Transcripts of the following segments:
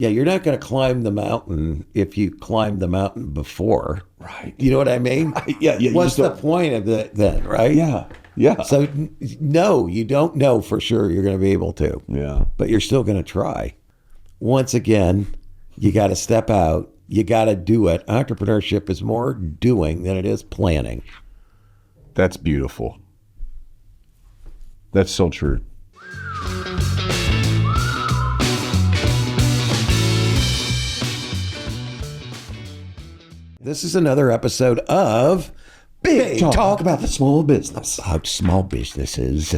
Yeah, you're not going to climb the mountain if you climbed the mountain before. Right. You know what I mean? Yeah. You What's just the don't- point of that then, right? Yeah. Yeah. So, no, you don't know for sure you're going to be able to, Yeah. but you're still going to try. Once again, you got to step out. You got to do it. Entrepreneurship is more doing than it is planning. That's beautiful. That's so true. This is another episode of Big Talk about the small business. about small businesses.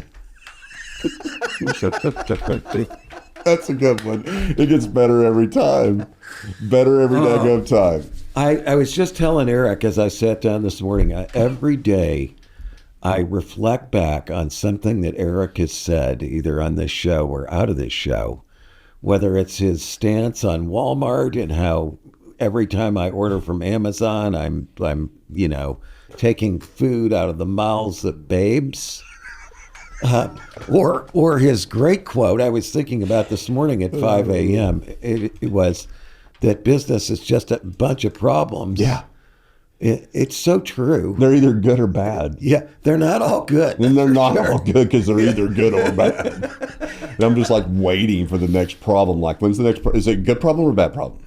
That's a good one. It gets better every time. Better every daggone time. I was just telling Eric as I sat down this morning, every day I reflect back on something that Eric has said, either on this show or out of this show, whether it's his stance on Walmart and how every time I order from Amazon, I'm taking food out of the mouths of babes. Or his great quote I was thinking about this morning at 5 a.m. It was that business is just a bunch of problems. Yeah. It's so true. They're either good or bad. Yeah, they're not all good. And they're not all good because they're either good or bad. And I'm just like waiting for the next problem. Like, when's the next is it a good problem or a bad problem?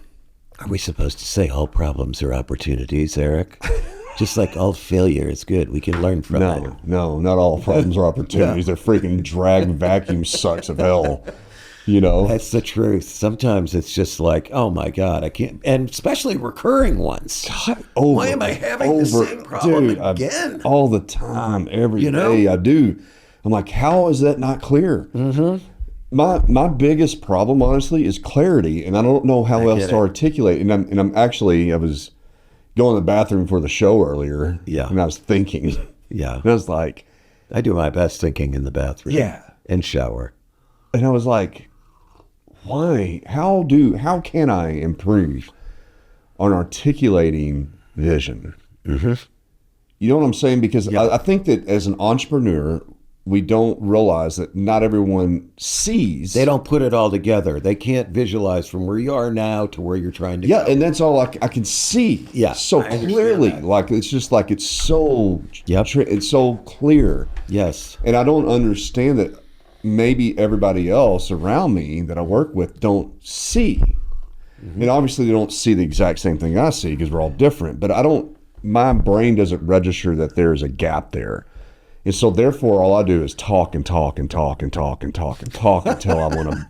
Are we supposed to say all problems are opportunities, Eric? Just like all failure is good. We can learn from it. No, not all problems are opportunities. They're freaking drag vacuum sucks of hell. You know? That's the truth. Sometimes it's just like, oh my God, I can't. And especially recurring ones. Why am I having the same problem again? All the time, every You know? day I do. I'm like, how is that not clear? Mm-hmm. My biggest problem, honestly, is clarity, and I don't know how else to articulate. And I was going to the bathroom for the show earlier. Yeah. And I was thinking. Yeah. And I was like, I do my best thinking in the bathroom. Yeah. And shower. And I was like, why? How can I improve on articulating vision? Mm-hmm. You know what I'm saying? Because I think that as an entrepreneur, we don't realize that not everyone sees. They don't put it all together. They can't visualize from where you are now to where you're trying to go. Yeah, and that's all I can see. Yeah, so I understand clearly. that. Like it's just like it's so. Yep. It's so clear. Yes. And I don't understand that. Maybe everybody else around me that I work with don't see. Mm-hmm. And obviously they don't see the exact same thing I see because we're all different. But my brain doesn't register that there's a gap there. And so therefore all I do is talk and talk and talk and talk and talk and talk until I want to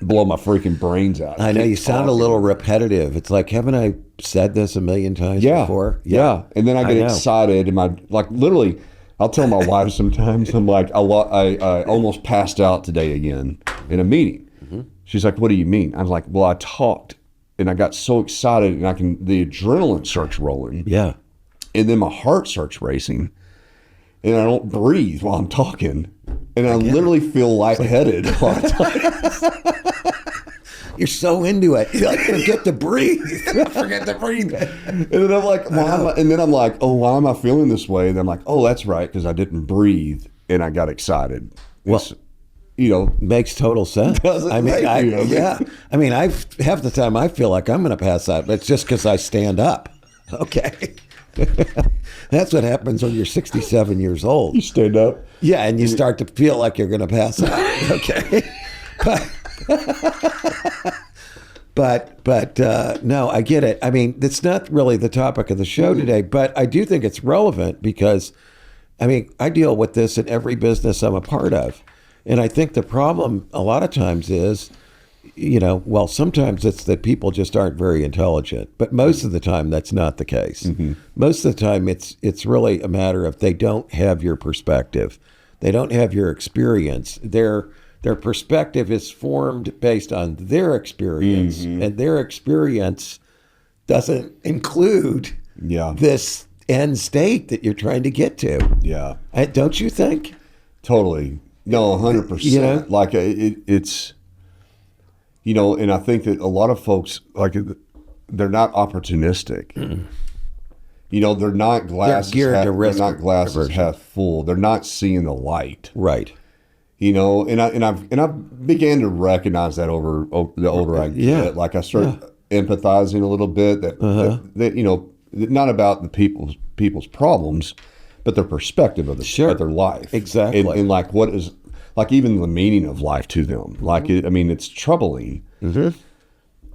blow my freaking brains out. I know you sound a little repetitive. It's like, haven't I said this a million times before? Yeah. And then I get excited and literally, I'll tell my wife sometimes, I'm like, I almost passed out today again in a meeting. Mm-hmm. She's like, what do you mean? I was like, well, I talked and I got so excited and the adrenaline starts rolling. Yeah. And then my heart starts racing and I don't breathe while I'm talking. And I literally feel lightheaded a lot of times. You're so into it. You like forget to breathe. Forget to breathe. And then I'm like, why am I feeling this way? And I'm like, oh, that's right, because I didn't breathe and I got excited. Makes total sense. I mean, half the time I feel like I'm going to pass out, but it's just because I stand up. Okay. That's what happens when you're 67 years old. You stand up. Yeah, and you start to feel like you're going to pass out. Okay. But no, I get it. I mean, it's not really the topic of the show today, but I do think it's relevant because, I mean, I deal with this in every business I'm a part of. And I think the problem a lot of times is, sometimes it's that people just aren't very intelligent, but most of the time that's not the case. Mm-hmm. Most of the time it's really a matter of they don't have your perspective. They don't have your experience. Their perspective is formed based on their experience, mm-hmm. and their experience doesn't include this end state that you're trying to get to. Yeah. Don't you think? Totally. No, 100%. Like it's, and I think that a lot of folks, like, they're not opportunistic. Mm. They're not glasses half full. They're not seeing the light. Right. You know, and I began to recognize that the older I get. Like I start empathizing a little bit that you know, not about the people's problems, but their perspective of their life. Exactly. And like what is like even the meaning of life to them. Like I mean, it's troubling.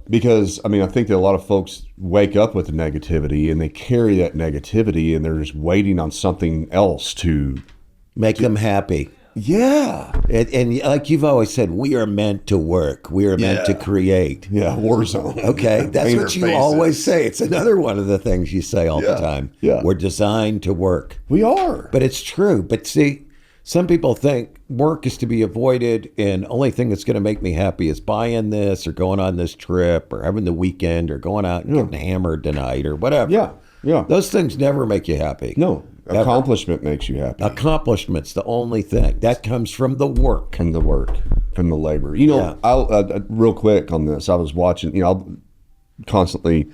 Because I mean, I think that a lot of folks wake up with the negativity and they carry that negativity and they're just waiting on something else to make them happy. Yeah. And like you've always said, we are meant to work. We are meant to create. Yeah, war zone. Okay, that's what you always say. It's another one of the things you say all the time. Yeah. We're designed to work. We are. But it's true. But see, some people think work is to be avoided and the only thing that's going to make me happy is buying this or going on this trip or having the weekend or going out and getting hammered tonight or whatever. Yeah, yeah. Those things never make you happy. No. Ever. Accomplishment makes you happy. Accomplishment's the only thing. That comes from the work. From the work, from the labor. You know, I'll real quick on this. I was watching, you know, I'm constantly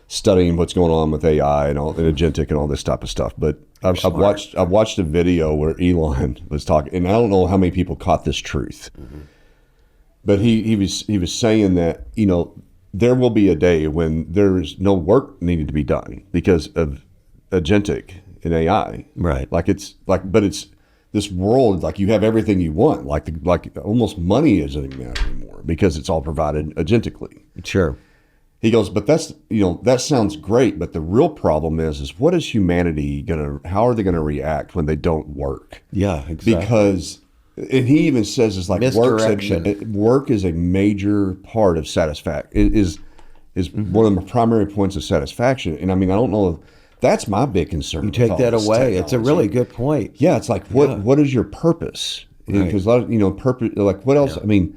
studying what's going on with AI and agentic and all this type of stuff. But I've watched a video where Elon was talking, and I don't know how many people caught this truth. But he was saying that, you know, there will be a day when there is no work needed to be done because of agentic in AI, right? But it's this world, like you have everything you want, like almost money isn't even that anymore because it's all provided agentically. Sure. He goes, but that's, you know, that sounds great, but the real problem is what is humanity how are they gonna react when they don't work? Yeah, exactly. Because, and he even says it's like work is a major part of satisfaction. It is one of the primary points of satisfaction. And I mean, I don't know. That's my big concern. You take that away. It's a really good point. Yeah, it's like what is your purpose? Because a lot of, you know, purpose. Like what else? I mean,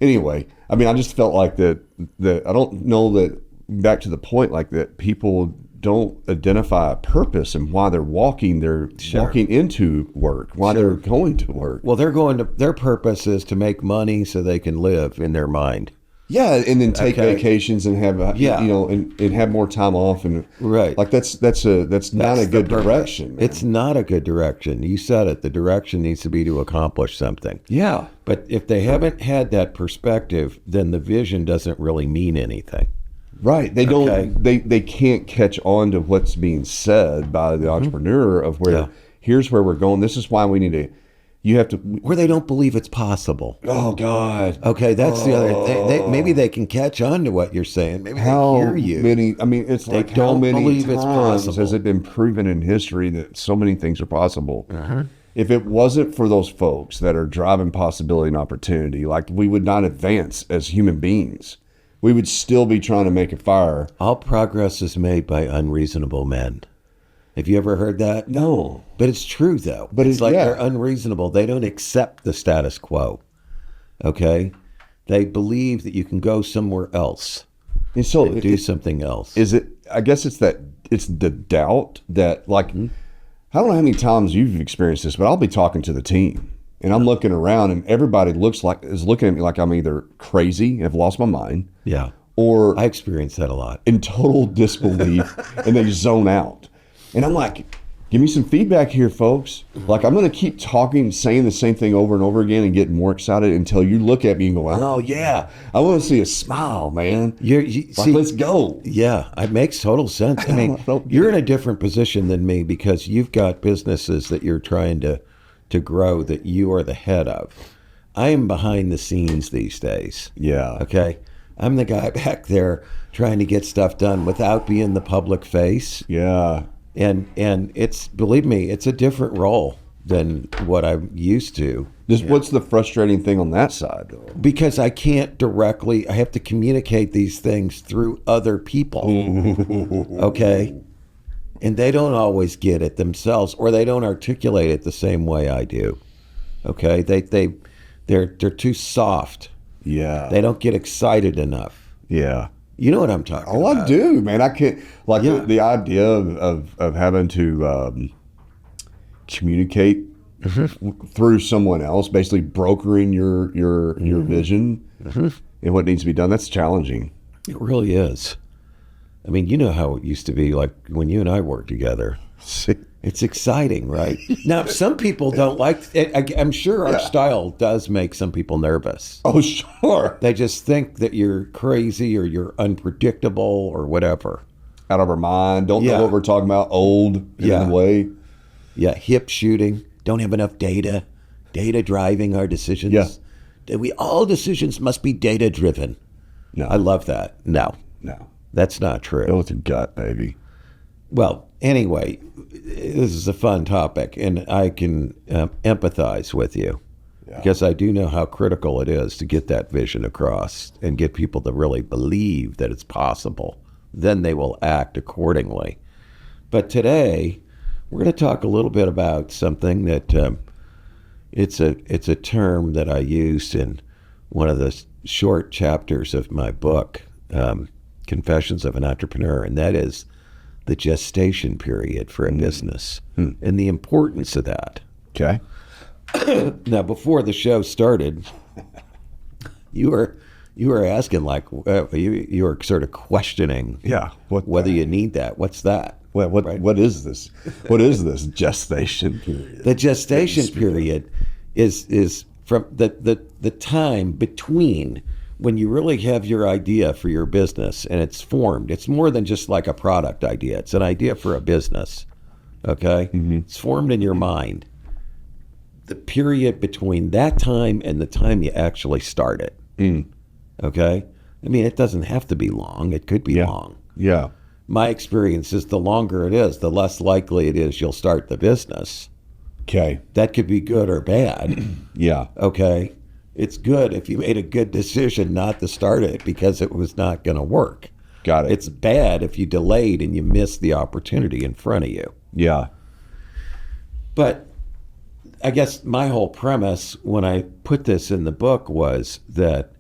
anyway. I mean, I just felt like that. I don't know that. Back to the point, like that people don't identify a purpose and why they're walking. They're walking into work. Why they're going to work. Well, their purpose is to make money so they can live in their mind. Yeah, and then take vacations and have you know and have more time off and like that's not a good direction. Man. It's not a good direction. You said it. The direction needs to be to accomplish something. Yeah, but if they haven't had that perspective, then the vision doesn't really mean anything. Right. They don't. They can't catch on to what's being said by the entrepreneur of where here's where we're going. This is why we need to. You have to, where they don't believe it's possible. Oh God. Okay, that's the other thing. Maybe they can catch on to what you're saying. Maybe they hear you. I mean, it's they like how many times has it been proven in history that so many things are possible? If it wasn't for those folks that are driving possibility and opportunity, like we would not advance as human beings. We would still be trying to make a fire. All progress is made by unreasonable men. Have you ever heard that? No. But it's true, though. But it's like they're unreasonable. They don't accept the status quo. Okay? They believe that you can go somewhere else and do something else. Is it? I guess it's the doubt that, like, I don't know how many times you've experienced this, but I'll be talking to the team and I'm looking around and everybody is looking at me like I'm either crazy, have lost my mind. Yeah. Or I experience that a lot. In total disbelief and they zone out. And I'm like, give me some feedback here, folks. Like, I'm going to keep talking, saying the same thing over and over again and getting more excited until you look at me and go, oh, yeah, I want to see a smile, man. See, let's go. Yeah, it makes total sense. I mean, you're in a different position than me because you've got businesses that you're trying to grow that you are the head of. I am behind the scenes these days. Yeah. Okay? I'm the guy back there trying to get stuff done without being the public face. Yeah. And it's, believe me, it's a different role than what I'm used to. What's the frustrating thing on that side, though? Because I can't I have to communicate these things through other people. Okay? And they don't always get it themselves, or they don't articulate it the same way I do. Okay? They're too soft. Yeah. They don't get excited enough. Yeah. You know what I'm talking about. I do, man. I can't, like, the idea of having to communicate through someone else, basically brokering your vision and what needs to be done. That's challenging. It really is. I mean, you know how it used to be, like when you and I worked together. It's exciting, right? Now, some people don't like it. I'm sure our style does make some people nervous. Oh, sure. They just think that you're crazy or you're unpredictable or whatever. Out of our mind. Don't know what we're talking about. Old in a way. Yeah, hip shooting. Don't have enough data. Data driving our decisions. Yeah. All decisions must be data driven. No. I love that. No, that's not true. Go with your gut, baby. Well, anyway, this is a fun topic, and I can empathize with you because I do know how critical it is to get that vision across and get people to really believe that it's possible. Then they will act accordingly. But today, we're going to talk a little bit about something that it's a term that I used in one of the short chapters of my book, Confessions of an Entrepreneur, and that is the gestation period for a business and the importance of that. Okay. Now, before the show started, you were asking, like, you were sort of questioning whether you need that. What's that? What is this? What is this gestation period? The gestation period is from the time between when you really have your idea for your business and it's formed. It's more than just like a product idea. It's an idea for a business. Okay? It's formed in your mind. The period between that time and the time you actually start it. Okay? I mean, it doesn't have to be long. It could be long. Yeah. My experience is the longer it is, the less likely it is you'll start the business. Okay. That could be good or bad. Yeah. Okay? It's good if you made a good decision not to start it because it was not going to work. Got it. It's bad if you delayed and you missed the opportunity in front of you. Yeah. But I guess my whole premise when I put this in the book was that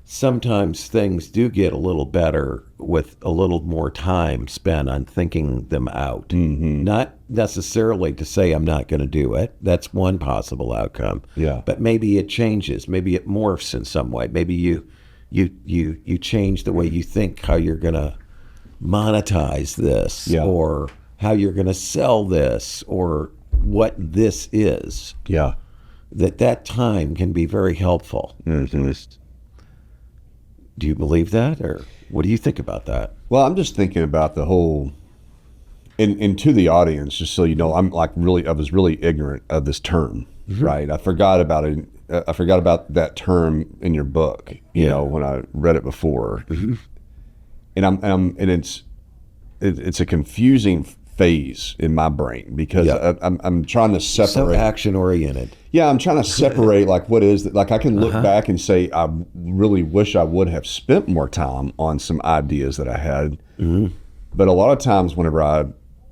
sometimes things do get a little better with a little more time spent on thinking them out. Not necessarily to say I'm not going to do it. That's one possible outcome. Yeah. But maybe it changes. Maybe it morphs in some way. Maybe you change the way you think how you're going to monetize this or how you're going to sell this or what this is. Yeah. That time can be very helpful. Do you believe that, or what do you think about that? Well, I'm just thinking about the whole, and to the audience, just so you know, I was really ignorant of this term, right? I forgot about it. I forgot about that term in your book, you know, when I read it before, and it's a confusing phase in my brain because I'm trying to separate. So action oriented. Yeah, I'm trying to separate like what is like I can look back and say I really wish I would have spent more time on some ideas that I had. But a lot of times whenever I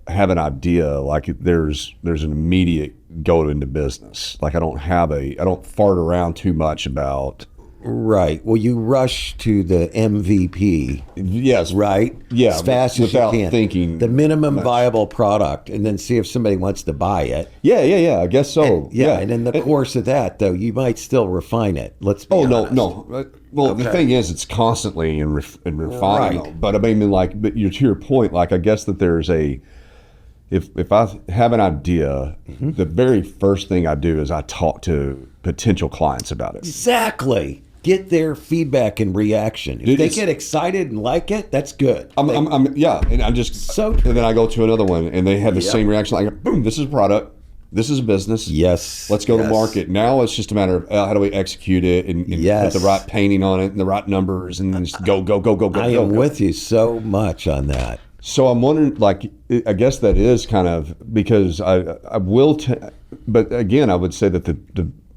have an idea, like there's an immediate go into business. Like I don't fart around too much about. Right. Well, you rush to the MVP. Yes. Right? Yeah. As fast as without you can. Thinking. The minimum viable product, and then see if somebody wants to buy it. Yeah. I guess so. And in the course of that, though, you might still refine it. Let's be honest. No. Well, the thing is, it's constantly in refining. Right. But I mean, like, but to your point, like, I guess that there's if I have an idea, the very first thing I do is I talk to potential clients about it. Exactly. Get their feedback and reaction. If they get excited and like it, that's good. And I'm just and then I go to another one and they have the same reaction. Like, boom, this is a product, this is a business. Yes. Let's go to market. Now it's just a matter of how do we execute it and put the right painting on it and the right numbers and then just go. I am with you so much on that. So I'm wondering, like, I guess that is kind of because I will, but again, I would say that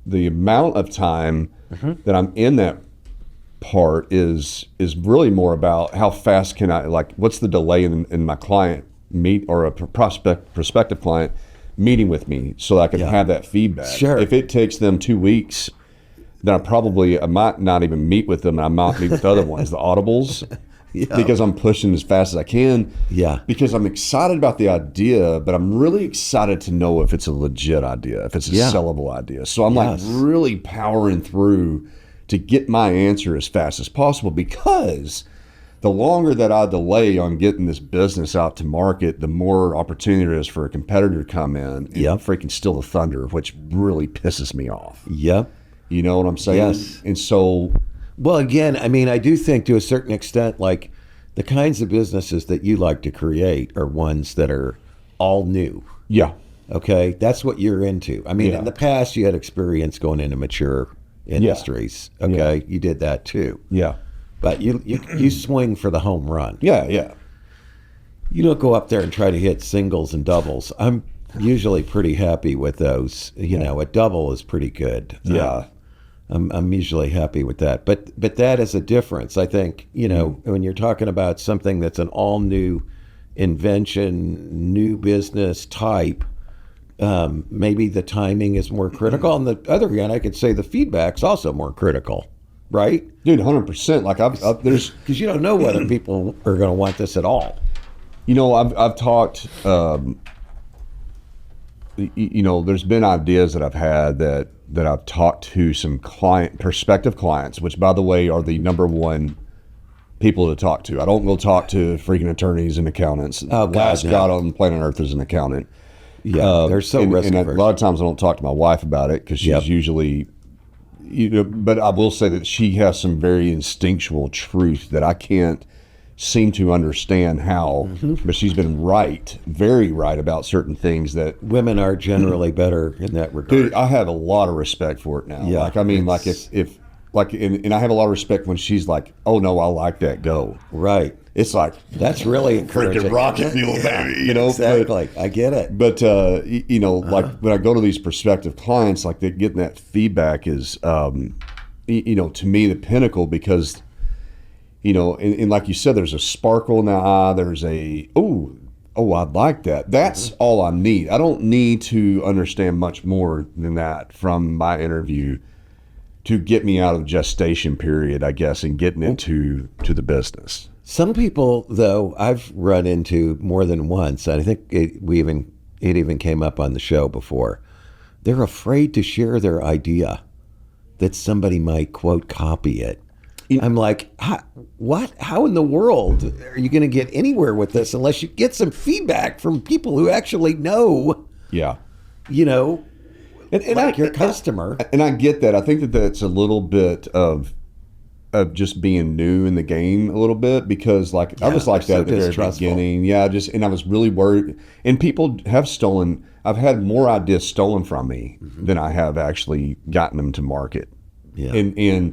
the amount of time that I'm in that part is really more about how fast can I, like, what's the delay in my client meet or a prospective client meeting with me so that I can have that feedback. Sure. If it takes them 2 weeks, then I might not even meet with them. And I might meet with other ones, the audibles. Because I'm pushing as fast as I can. Yeah. Because I'm excited about the idea, but I'm really excited to know if it's a legit idea, if it's a sellable idea. So I'm like really powering through to get my answer as fast as possible because the longer that I delay on getting this business out to market, the more opportunity there is for a competitor to come in and freaking steal the thunder, which really pisses me off. Yep. You know what I'm saying? Yes. And so, well, again, I mean, I do think to a certain extent, like the kinds of businesses that you like to create are ones that are all new. yeah. Okay, that's what you're into. I mean, in the past, you had experience going into mature industries. Okay, you did that too. Yeah. But you swing for the home run. Yeah. Yeah. You don't go up there and try to hit singles and doubles. I'm usually pretty happy with those. You know, a double is pretty good. Yeah. I'm usually happy with that. But that is a difference. I think, you know, when you're talking about something that's an all new invention, new business type, maybe the timing is more critical. On the other hand, I could say the feedback's also more critical, right? Dude, 100%. Like there's, because you don't know whether people are going to want this at all. you know, I've talked, you know, there's been ideas that I've had that I've talked to some prospective clients, which by the way are the number one people to talk to. I don't go talk to freaking attorneys and accountants. Oh, Last no. God on planet Earth is an accountant. Yeah, they're so and risk a averse. lot of times I don't talk to my wife about it because she's usually, you know, but I will say that she has some very instinctual truth that I can't seem to understand how, but she's been right, very right about certain things that Women are generally better in that regard. dude, I have a lot of respect for it now. Yeah, like, I mean, like if like, and I have a lot of respect when she's like, oh no, I like that, go. Right. It's like, That's really encouraging. freaking rocket fuel, baby, you know? Exactly. I get it. But, you know, like when I go to these prospective clients, like they're getting that feedback is, you know, to me, the pinnacle because, you know, and like you said, there's a sparkle in the eye. There's a, oh, I'd like that. That's all I need. I don't need to understand much more than that from my interview to get me out of gestation period, I guess, and getting into the business. Some people, though, I've run into more than once, and I think it even came up on the show before. They're afraid to share their idea that somebody might, quote, copy it. I'm like, what? How in the world are you going to get anywhere with this unless you get some feedback from people who actually know, Yeah. you know, And like your customer. And I get that. I think that that's a little bit of just being new in the game a little bit because like I was like that at the very beginning. Yeah, and I was really worried. And people have stolen. I've had more ideas stolen from me than I have actually gotten them to market. Yeah.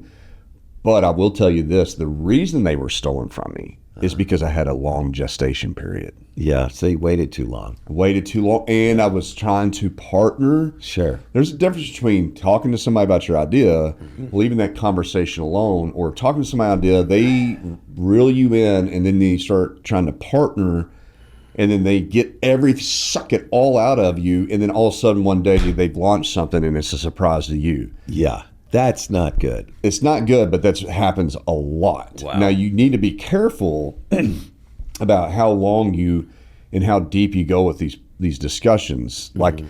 But I will tell you this: the reason they were stolen from me is because I had a long gestation period. Yeah. So you waited too long. I waited too long, and I was trying to partner. Sure. There's a difference between talking to somebody about your idea, leaving that conversation alone, or talking to somebody idea, they reel you in, and then they start trying to partner, and then they suck it all out of you, and then all of a sudden one day they've launched something, and it's a surprise to you. Yeah. That's not good. It's not good, but that happens a lot. Wow. Now, you need to be careful about how long and how deep you go with these discussions. Like,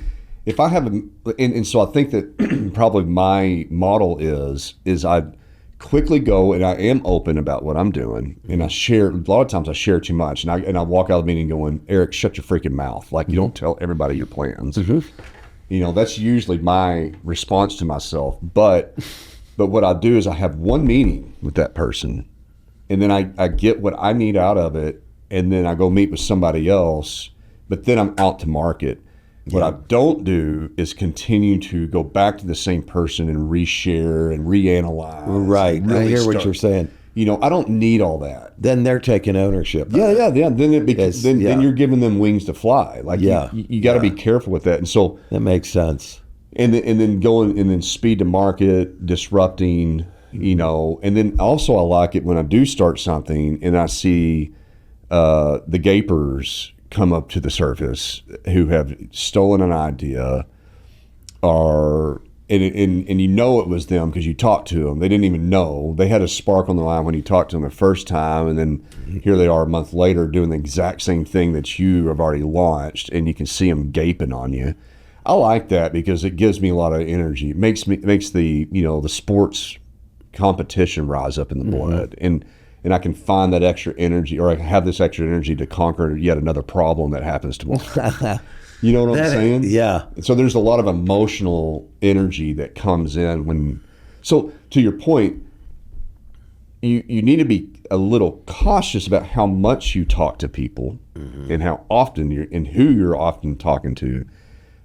if I have, and so I think that probably my model is I quickly go and I am open about what I'm doing, and I share. A lot of times I share too much, and I walk out of the meeting going, Eric, shut your freaking mouth. Like, you don't tell everybody your plans. You know, that's usually my response to myself. But what I do is I have one meeting with that person, and then I get what I need out of it, and then I go meet with somebody else, but then I'm out to market. What I don't do is continue to go back to the same person and reshare and reanalyze. Right. And really I hear what you're saying. You know, I don't need all that. Then they're taking ownership. Yeah. Then it becomes, then you're giving them wings to fly. Like, you got to be careful with that. And so that makes sense. And then going and then speed to market, disrupting, you know, and then also I like it when I do start something and I see the gapers come up to the surface who have stolen an idea and you know it was them because you talked to them. They didn't even know. They had a spark on the line when you talked to them the first time, and then here they are a month later doing the exact same thing that you have already launched, and you can see them gaping on you. I like that because it gives me a lot of energy. It makes the, you know, the sports competition rise up in the blood. And and I can find that extra energy, or I can have this extra energy to conquer yet another problem that happens tomorrow. You know what I'm saying? Yeah. So there's a lot of emotional energy that comes in when. So to your point, you need to be a little cautious about how much you talk to people and how often and who you're often talking to.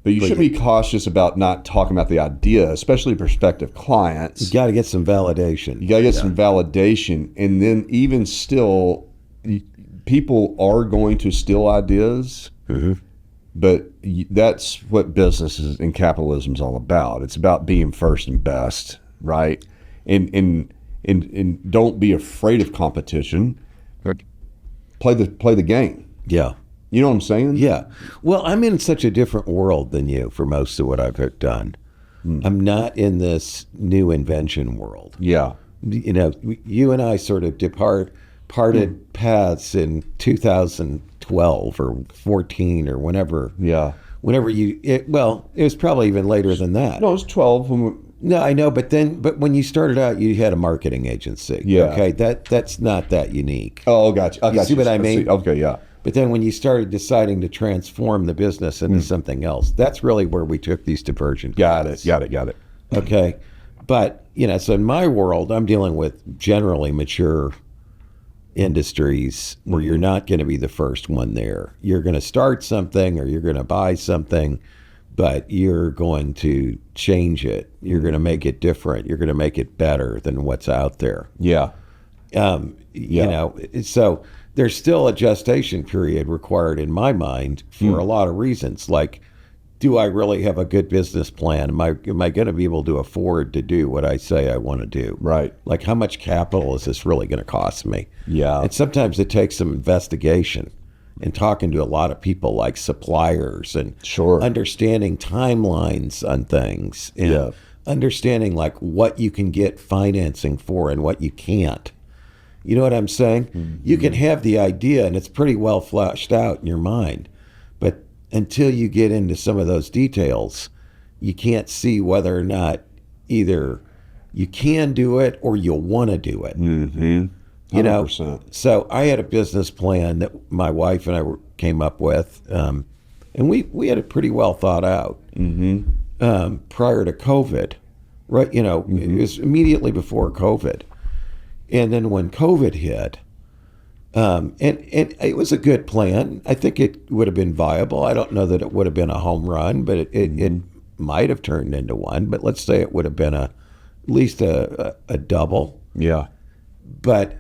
But you should be cautious about not talking about the idea, especially prospective clients. You got to get some validation. You got to get some validation. And then even still, people are going to steal ideas. But that's what business and capitalism is all about. It's about being first and best, right? And don't be afraid of competition. Play the game. Yeah. You know what I'm saying? Yeah. Well, I'm in such a different world than you for most of what I've done. I'm not in this new invention world. Yeah. You know, you and I sort of parted paths in 2012 or 14 or whenever. Yeah. Whenever it was probably even later than that. No, it was 12. No, I know, but when you started out, you had a marketing agency. Yeah. Okay, that's not that unique. Oh, gotcha. I got you. See what I mean? Okay, yeah. But then when you started deciding to transform the business into something else, that's really where we took these divergent paths. Got it. Okay. But, so in my world, I'm dealing with generally mature industries where you're not going to be the first one there. You're going to start something or you're going to buy something, but you're going to change it. You're going to make it different. You're going to make it better than what's out there. Yeah. So there's still a gestation period required in my mind for a lot of reasons. Like, do I really have a good business plan? Am I going to be able to afford to do what I say I want to do? Right. Like, how much capital is this really going to cost me? Yeah. And sometimes it takes some investigation and talking to a lot of people like suppliers and understanding timelines on things and understanding like what you can get financing for and what you can't. You know what I'm saying? You can have the idea and it's pretty well fleshed out in your mind, but until you get into some of those details, you can't see whether or not either you can do it or you'll want to do it. 100%. So I had a business plan that my wife and I came up with, and we had it pretty well thought out prior to COVID, right? It was immediately before COVID. And then when COVID hit, and it was a good plan. I think it would have been viable. I don't know that it would have been a home run, but it might have turned into one. But let's say it would have been at least a double. Yeah. But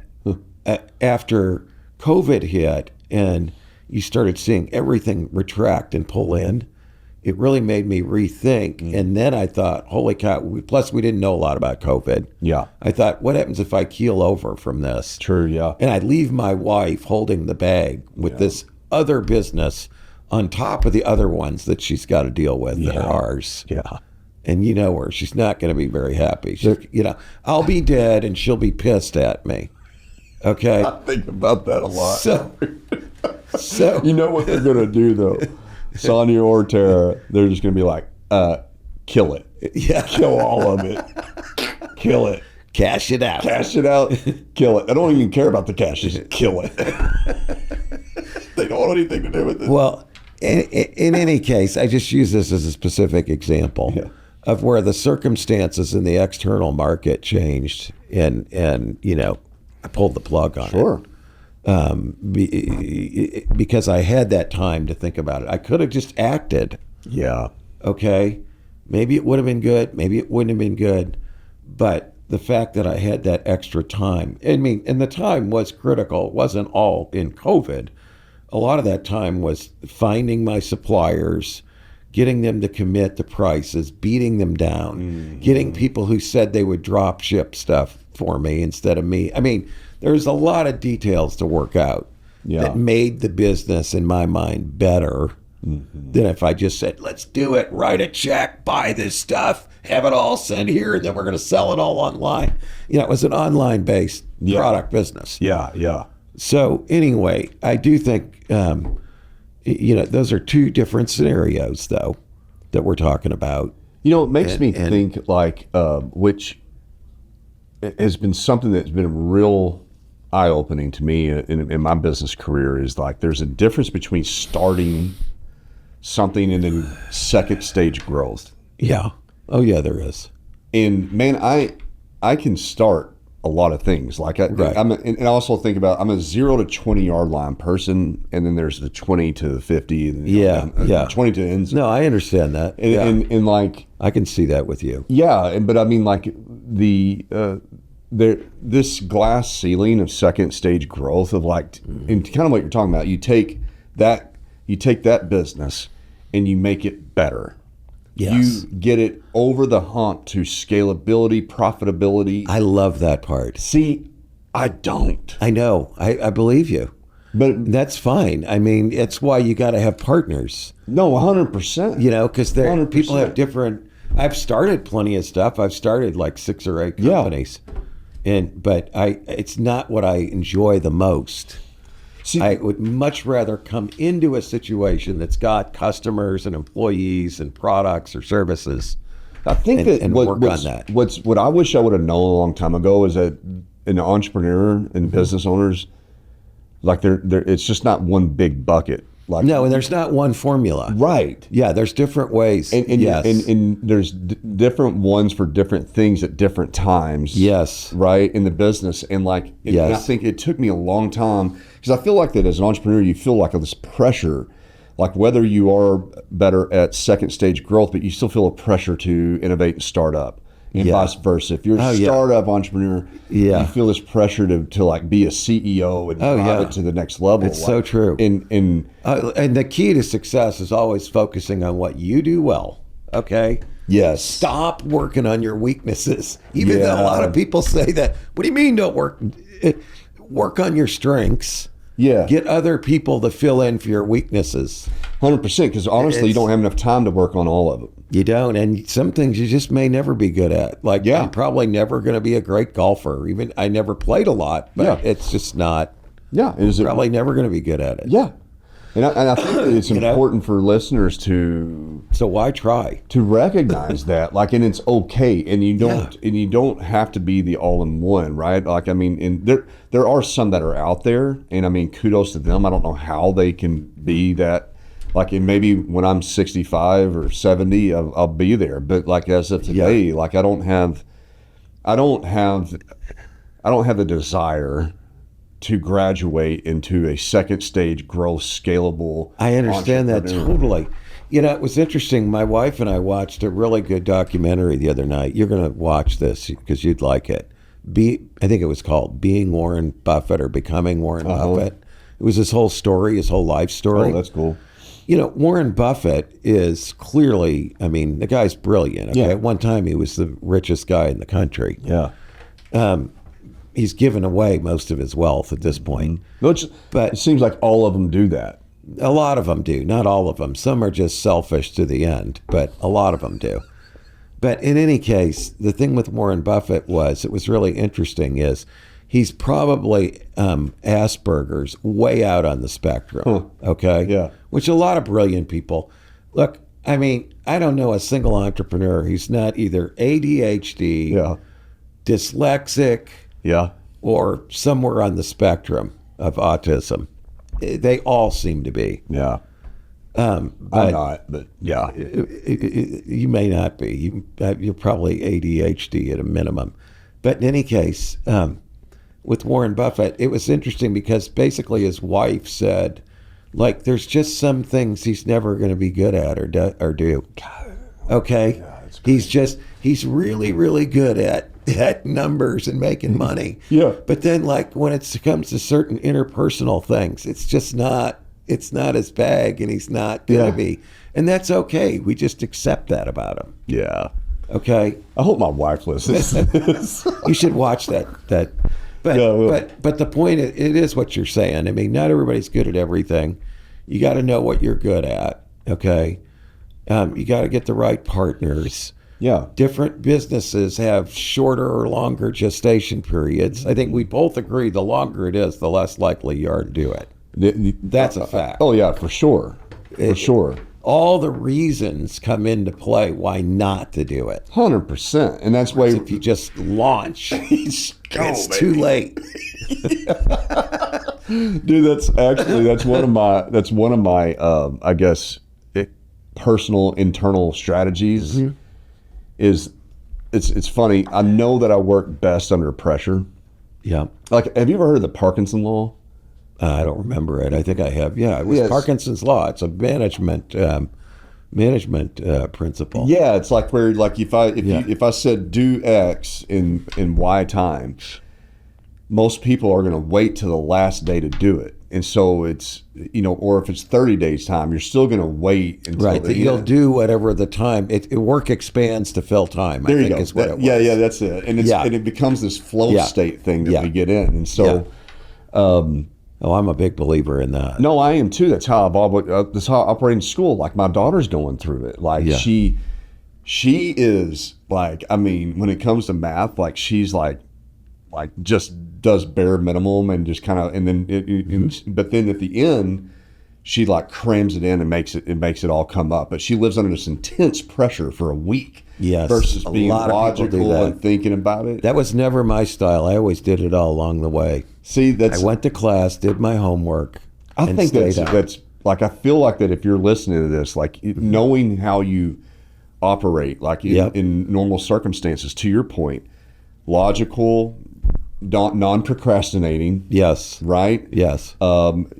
after COVID hit and you started seeing everything retract and pull in, it really made me rethink. And then I thought, holy cow, plus we didn't know a lot about COVID. Yeah. I thought, what happens if I keel over from this? True, yeah. And I leave my wife holding the bag with this other business on top of the other ones that she's got to deal with that are ours. Yeah. And you know her, she's not going to be very happy. I'll be dead and she'll be pissed at me. Okay? I think about that a lot. So you know what they're going to do, though? Sonia or Tara, they're just going to be like, kill it. Yeah. Kill all of it. Kill it. Cash it out. Cash it out. Kill it. I don't even care about the cash. Just kill it. They don't want anything to do with it. Well, in any case, I just use this as a specific example of where the circumstances in the external market changed and I pulled the plug on it. Because I had that time to think about it. I could have just acted. Yeah. Okay. Maybe it would have been good. Maybe it wouldn't have been good. But the fact that I had that extra time, and the time was critical. It wasn't all in COVID. A lot of that time was finding my suppliers, getting them to commit to prices, beating them down, getting people who said they would drop ship stuff for me instead of me. There's a lot of details to work out that made the business, in my mind, better than if I just said, let's do it, write a check, buy this stuff, have it all sent here, and then we're going to sell it all online. It was an online-based product business. Yeah. So anyway, I do think, those are two different scenarios, though, that we're talking about. It makes me think, like, which has been something that's been a real eye-opening to me in my business career is like there's a difference between starting something and then second stage growth. Yeah. Oh yeah, there is. And man, I can start a lot of things. Like Right. and I also think about I'm a 0 to 20 yard line person, and then there's the 20 to the 50, and Yeah. 20 to ends. No, I understand that. And, Yeah. and like I can see that with you. yeah, but I mean like this glass ceiling of second stage growth of like and kind of what you're talking about. You take that business and you make it better. Yes. You get it over the hump to scalability, profitability. I love that part. See, I don't. I know. I believe you. But That's fine. I mean, it's why you got to have partners, no, 100%. you know, because 100%. people have different. I've started plenty of stuff. I've started like 6 or 8 companies, but it's not what I enjoy the most. See, I would much rather come into a situation that's got customers and employees and products or services. I think that and work on that. What I wish I would have known a long time ago is that an entrepreneur and business owners, like they're it's just not one big bucket. Like No, and there's not one formula. right. Yeah, there's different ways. And yes. and there's different ones for different things at different times. Yes. Right in the business, and like, and I Yes. think it took me a long time because I feel like that as an entrepreneur, you feel like this pressure, like whether you are better at second stage growth, but you still feel a pressure to innovate and start up, and Yeah. vice versa. If you're a Oh, yeah. startup entrepreneur, Yeah. you feel this pressure to like be a CEO and Oh, drive yeah. it to the next level. It's so true. And the key to success is always focusing on what you do well. Okay. yes, Stop working on your weaknesses. Even though a Yeah. lot of people say that. What do you mean don't work? Work on your strengths. yeah, Get other people to fill in for your weaknesses. 100%. Because honestly, you It's- don't have enough time to work on all of it. You don't, and some things you just may never be good at. Like Yeah. I'm probably never going to be a great golfer. Even I never played a lot, but Yeah. it's just not. Yeah, is it? Probably never going to be good at it. Yeah, and I think that it's You know? important for listeners to So why try? recognize that, like, and it's okay, and you don't have to be the all-in-one, right? Like, I mean, and there are some that are out there, and I mean, kudos to them. I don't know how they can be that. Like, and maybe when I'm 65 or 70, I'll be there. But like as of today, like I don't have the desire to graduate into a second stage growth scalable. I understand that entrepreneur. totally. You know, it was interesting. My wife and I watched a really good documentary the other night. You're going to watch this because you'd like it. I think it was called Being Warren Buffett or Becoming Warren Buffett. It was his whole story, his whole life story. Oh, that's cool. You know, Warren Buffett is clearly, I mean, the guy's brilliant. Okay? Yeah. At one time, he was the richest guy in the country. Yeah. He's given away most of his wealth at this point. But it seems like all of them do that. A lot of them do, not all of them. Some are just selfish to the end, but a lot of them do. But in any case, the thing with Warren Buffett it was really interesting is he's probably Asperger's way out on the spectrum. Okay. Yeah. Which a lot of brilliant people look. I mean, I don't know a single entrepreneur who's not either ADHD, Yeah. dyslexic, Yeah. or somewhere on the spectrum of autism. They all seem to be. Yeah. But I'm not, but yeah. you may not be. You're probably ADHD at a minimum. But in any case, with Warren Buffett, it was interesting because basically his wife said, like, there's just some things he's never going to be good at or do. Okay? He's really, really good at numbers and making money. Yeah. But then, like, when it comes to certain interpersonal things, it's just not his bag, and he's not going to be. And that's okay. We just accept that about him. Yeah. Okay? I hope my wife listens. You should watch that. But Yeah, I will. but the point is, it is what you're saying. I mean, not everybody's good at everything. You got to know what you're good at. Okay? You got to get the right partners. Yeah. Different businesses have shorter or longer gestation periods. I think we both agree the longer it is, the less likely you are to do it. That's a fact. Oh yeah, for sure. For sure. all the reasons come into play why not to do it. 100%. And that's why If you just launch, it's too late. Dude, that's one of my I guess personal internal strategies. Mm-hmm. Is it's funny. I know that I work best under pressure. Yeah. Like, have you ever heard of the Parkinson law? I don't remember it. I think I have. Yeah, it was Yes. Parkinson's law. It's a management principle. Yeah, it's like where like if I said do X in Y time, most people are going to wait till the last day to do it. And so it's, or if it's 30 days time, you're still going to wait until Right, the that you'll end. do whatever the time. Work expands to fill time, There I you think go. is what it was. Yeah, that's it. And Yeah. and it becomes this flow Yeah. state thing that Yeah. we get in. And so, Oh, I'm a big believer in that. no, I am too. That's how that's how I operate in school. Like my daughter's going through it. Like Yeah. she is like, I mean, when it comes to math, like she's like just does bare minimum and just kind of, and then but then at the end, she like crams it in and makes it all come up. But she lives under this intense pressure for a week. Yes, Versus a being lot of people do logical that. and thinking about it. That was never my style. I always did it all along the way. See, I went to class, did my homework, I and think stayed out. that's like, I feel like that if you're listening to this, like knowing how you operate, like Yep. in normal circumstances, to your point, logical, non-procrastinating, Yes. right? Yes. And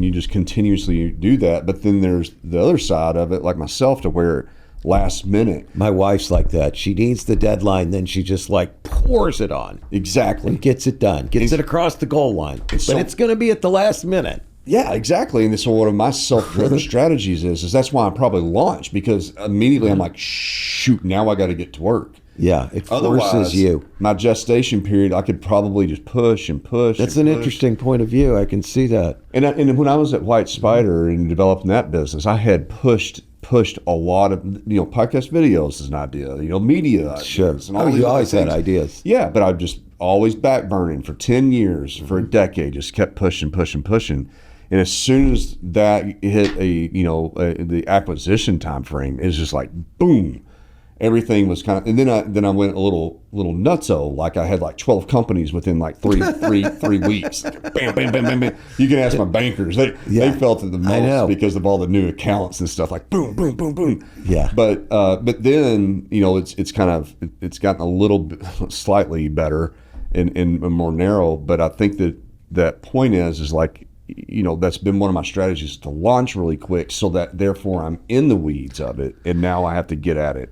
you just continuously do that. But then there's the other side of it, like myself, to where last minute. My wife's like that. She needs the deadline, then she just like pours it on Exactly. and gets it done, gets it across the goal line. But so- it's going to be at the last minute. Yeah, exactly. And so one of my self-driven strategies is that's why I probably launch, because immediately I'm like, shoot, now I got to get to work. Yeah, it forces Otherwise, you. my gestation period, I could probably just push and push. That's and an push. interesting point of view. I can see that. And when I was at White Spider and developing that business, I had pushed a lot of podcast videos as an idea, media ideas. Sure. And all Oh, these you other always had things. ideas. Yeah, but I just always back burning for 10 years, for a decade, just kept pushing. And as soon as that hit the acquisition time frame, it's just like boom, everything was kind of. And then I went a little nutso, like I had like 12 companies within like three weeks. Bam, bam, bam, bam, bam. You can ask my bankers; they felt it the I know. most because of all the new accounts and stuff. Like boom, boom, boom, boom. Yeah. But then it's kind of it's gotten a little bit, slightly better and more narrow. But I think that point is like. That's been one of my strategies, to launch really quick so that therefore I'm in the weeds of it and now I have to get at it.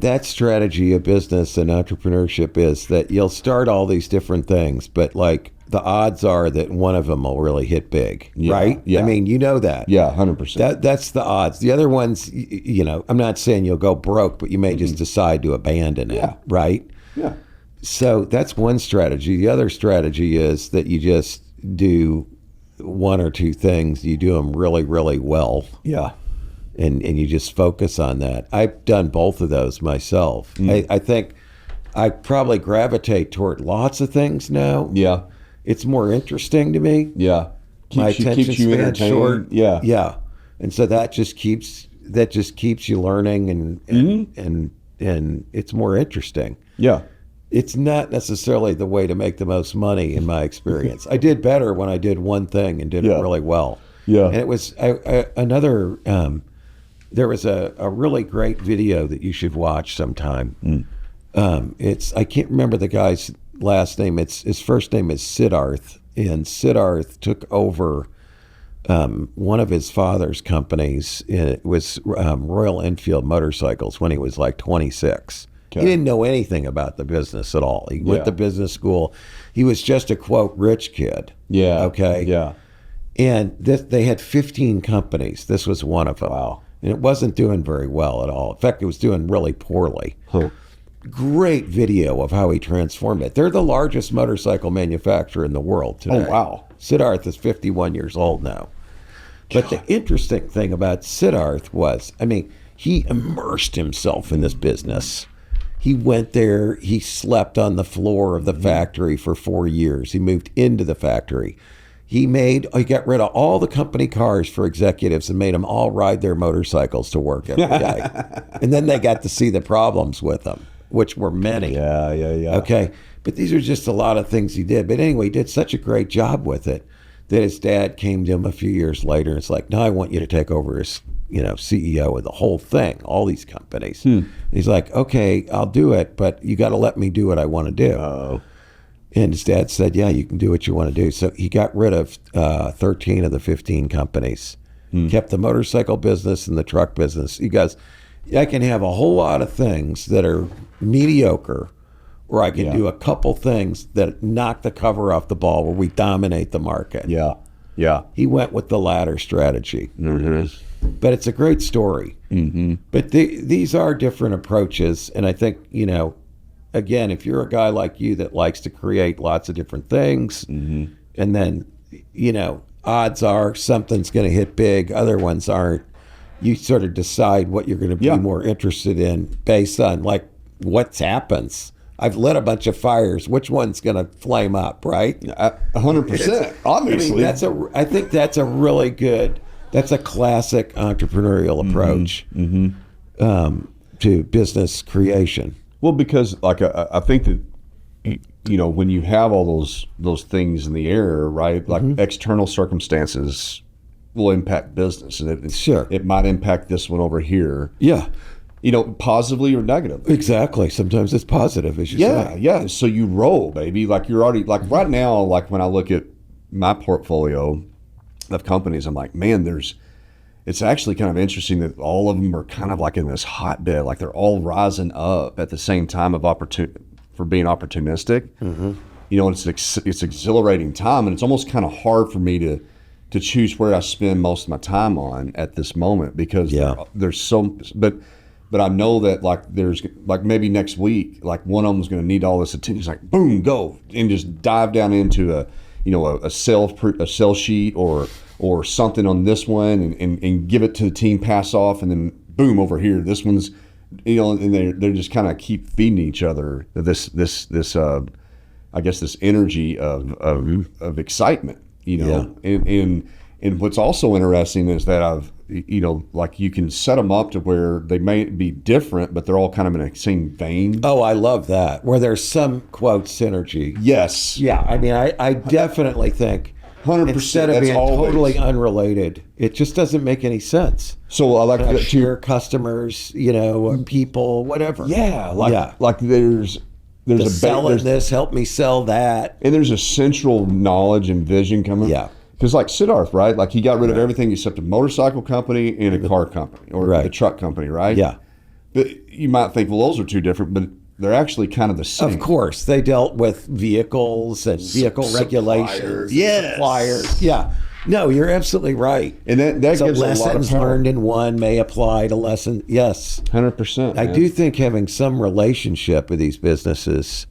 That strategy of business and entrepreneurship is that you'll start all these different things, but like the odds are that one of them will really hit big, right? Yeah. I mean, that. Yeah, 100%. That's the odds. The other ones, I'm not saying you'll go broke, but you may just decide to abandon it, right? Yeah. So that's one strategy. The other strategy is that you just do one or two things, you do them really, really well. Yeah. And you just focus on that. I've done both of those myself. I think I probably gravitate toward lots of things now. Yeah. It's more interesting to me. Yeah. My attention keeps you span's entertained. short. Yeah. Yeah. And so that just keeps you learning and it's more interesting. Yeah. It's not necessarily the way to make the most money in my experience. I did better when I did one thing and did it really well. Yeah. And it was there was a really great video that you should watch sometime. I can't remember the guy's last name. His first name is Siddharth, and Siddharth took over one of his father's companies. It was Royal Enfield motorcycles when he was like 26. Okay. He didn't know anything about the business at all. He went to business school. He was just a, quote, rich kid. Yeah. Okay. Yeah. And they had 15 companies. This was one of them. Wow. And it wasn't doing very well at all. In fact, it was doing really poorly. Huh. Great video of how he transformed it. They're the largest motorcycle manufacturer in the world today. Oh, wow. Siddharth is 51 years old now. But the interesting thing about Siddharth was, he immersed himself in this business. He went there, he slept on the floor of the factory for 4 years. He moved into the factory. he got rid of all the company cars for executives and made them all ride their motorcycles to work every day. And then they got to see the problems with them, which were many. Yeah. Okay. But these are just a lot of things he did. But anyway, he did such a great job with it that his dad came to him a few years later. And it's like, now I want you to take over as, CEO of the whole thing, all these companies. And he's like, okay, I'll do it, but you got to let me do what I want to do. Oh. And his dad said, yeah, you can do what you want to do. So he got rid of 13 of the 15 companies, kept the motorcycle business and the truck business. He goes, I can have a whole lot of things that are mediocre, or I can do a couple things that knock the cover off the ball where we dominate the market. Yeah. He went with the latter strategy. Mm-hmm. But it's a great story. Mm-hmm. But these are different approaches. And I think, again, if you're a guy like you that likes to create lots of different things, and then, odds are something's going to hit big, other ones aren't, you sort of decide what you're going to be more interested in based on like what happens. I've lit a bunch of fires. Which one's going to flame up, right? 100%. Obviously. I think that's a really good, that's a classic entrepreneurial approach to business creation. Well, because like I think that when you have all those things in the air, right? Like external circumstances will impact business, and it might impact this one over here. Yeah, positively or negatively. Exactly. Sometimes it's positive, as you say. Yeah. So you roll, baby. Like you're already like right now. Like when I look at my portfolio of companies, I'm like, man, it's actually kind of interesting that all of them are kind of like in this hotbed, like they're all rising up at the same time for being opportunistic. It's exhilarating time, and it's almost kind of hard for me to choose where I spend most of my time on at this moment because there's so. But I know that like there's like maybe next week, like one of them is going to need all this attention. It's like boom, go and just dive down into a sell sheet or something on this one and give it to the team, pass off, and then boom over here. This one's, and they're just kind of keep feeding each other this I guess this energy of excitement, and what's also interesting is that like you can set them up to where they may be different, but they're all kind of in the same vein. Oh, I love that. Where there's some quote synergy. Yes. Yeah. I mean, I definitely think 100%. Instead of being totally unrelated, it just doesn't make any sense. So I like to share customers, people, whatever. Yeah. Like there's selling this, help me sell that. And there's a central knowledge and vision coming. Yeah. Because like Siddharth, right? Like he got rid of everything except a motorcycle company and a car company or a truck company, right? Yeah. But you might think, well, those are two different, but they're actually kind of the same. Of course. They dealt with vehicles and vehicle regulations. Yes. Suppliers. Yeah. No, you're absolutely right. And that gives a lot of lessons power. learned in one may apply to lessons. Yes. 100%. I do think having some relationship with these businesses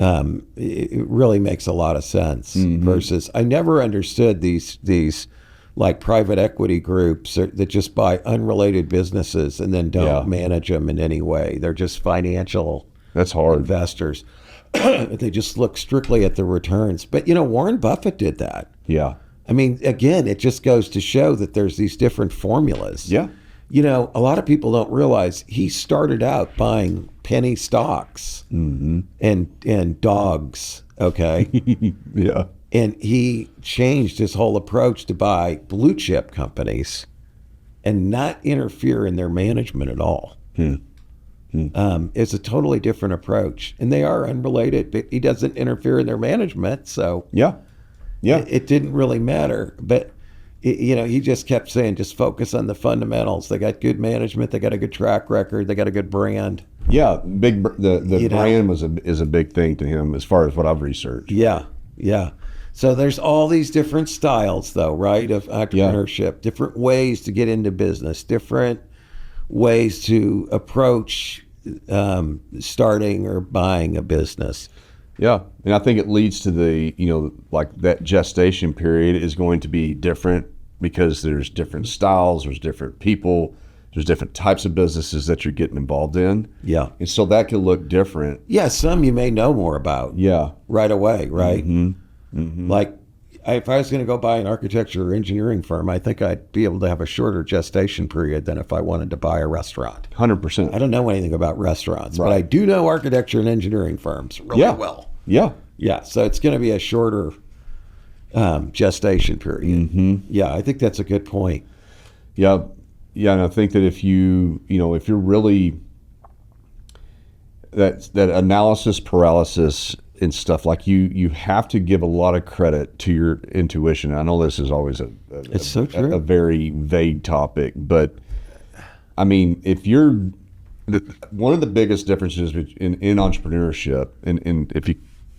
it really makes a lot of sense. Versus, I never understood these like private equity groups that just buy unrelated businesses and then don't manage them in any way. They're just financial. That's hard. Investors. They just look strictly at the returns. But Warren Buffett did that. Yeah. I mean, again, it just goes to show that there's these different formulas. Yeah. A lot of people don't realize he started out buying penny stocks and dogs, okay? Yeah. And he changed his whole approach to buy blue chip companies and not interfere in their management at all. It's a totally different approach. And they are unrelated, but he doesn't interfere in their management, so it didn't really matter. But he just kept saying, just focus on the fundamentals. They got good management. They got a good track record. They got a good brand. Yeah, the brand is a big thing to him as far as what I've researched. Yeah. So there's all these different styles, though, right, of entrepreneurship, different ways to get into business, different ways to approach starting or buying a business. Yeah, and I think it leads to the, like that gestation period is going to be different because there's different styles, there's different people, there's different types of businesses that you're getting involved in. Yeah. And so that could look different. Yeah, some you may know more about. Yeah. Right away, right? Like, if I was going to go buy an architecture or engineering firm, I think I'd be able to have a shorter gestation period than if I wanted to buy a restaurant. 100%. I don't know anything about restaurants, Right. but I do know architecture and engineering firms really well. Yeah. Yeah, so it's going to be a shorter gestation period. Mm-hmm. Yeah, I think that's a good point. Yeah. Yeah. And I think that if you're really that analysis paralysis and stuff, like you have to give a lot of credit to your intuition. I know this is always It's so true. a very vague topic, but I mean, if one of the biggest differences in entrepreneurship and if you